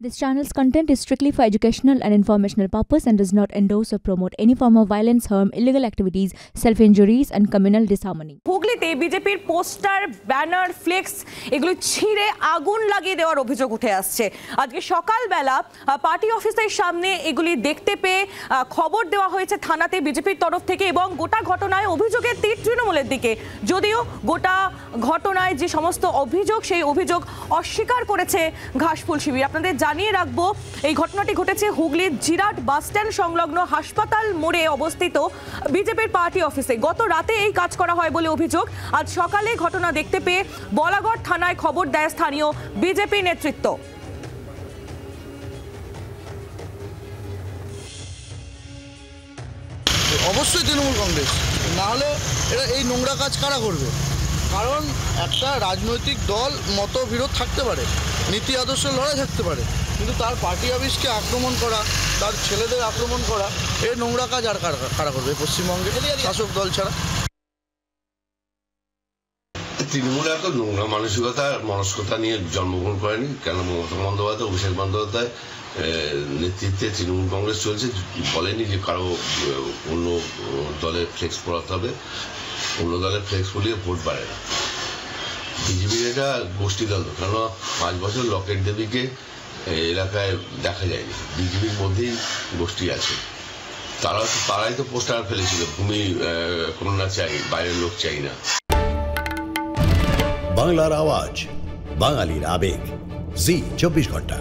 This channel's content is strictly for educational and informational purpose and does not endorse or promote any form of violence, harm, illegal activities, self-injuries and communal disharmony. হুগলিতে বিজেপির poster, banner, flakes এগুলো ছিঁড়ে আগুন লাগিয়ে দেওয়ার অভিযোগ উঠে আসছে। আজকে সকালবেলা পার্টি অফিসের সামনে এগুলি দেখতে পেয়ে খবর দেওয়া হয়েছে থানাতে বিজেপির তরফ থেকে এবং গোটা ঘটনায় অভিযোগের তীর তৃণমূলের দিকে। যদিও গোটা ঘটনায় যে সমস্ত অভিযোগ সেই অভিযোগ অস্বীকার করেছে ঘাসফুল শিবির। আপনাদের জানিয়ে রাখবো এই ঘটনাটি ঘটেছে হুগলির জিরাট বাস স্ট্যান্ড সংলগ্ন হাসপাতাল মোড়ে অবস্থিত বিজেপির পার্টি অফিসে। গত রাতে এই কাজ করা হয় বলে অভিযোগ। আজ সকালে ঘটনা দেখতে পেয়ে বলাগড় থানায় খবর দেয় স্থানীয় বিজেপি নেতৃত্ব। অবশ্যই তৃণমূল কংগ্রেস, না হলে এরা এই নোংরা কাজ কারা করবে? কারণ একটা রাজনৈতিক দল মতবিরোধ থাকতে পারে, নীতি আদর্শের লড়াই থাকতে পারে, কিন্তু তার পার্টি অফিসকে আক্রমণ করা, তার ছেলেদের আক্রমণ করা, এই নোংরা কাজ আর কারা করবে পশ্চিমবঙ্গে শাসক দল ছাড়া? তৃণমূল এত নোংরা মনস্কতা নিয়ে জন্মগ্রহণ করেনি। কেন মমতা বন্দ্যোপাধ্যায়, অভিষেক বন্দ্যোপাধ্যায় নেতৃত্বে তৃণমূল কংগ্রেস চলছে। বলেনি যে কারো অন্য দলের ফ্লেক্স পড়াতে হবে, অন্য দলের ফ্লেক্স পড়িয়ে ভোট বাড়ে না। বিজেপির এটা গোষ্ঠী দল, কেন 5 বছর লকেট দেবীকে এলাকায় দেখা যায়নি। বিজেপির মধ্যেই গোষ্ঠী আছে, তারাই তো পোস্টার ফেলেছিল, ভূমি কন্যা চাই, বাইরের লোক চাই না। বাংলার আওয়াজ, বাঙালির আবেগ, জি 24 ঘন্টা।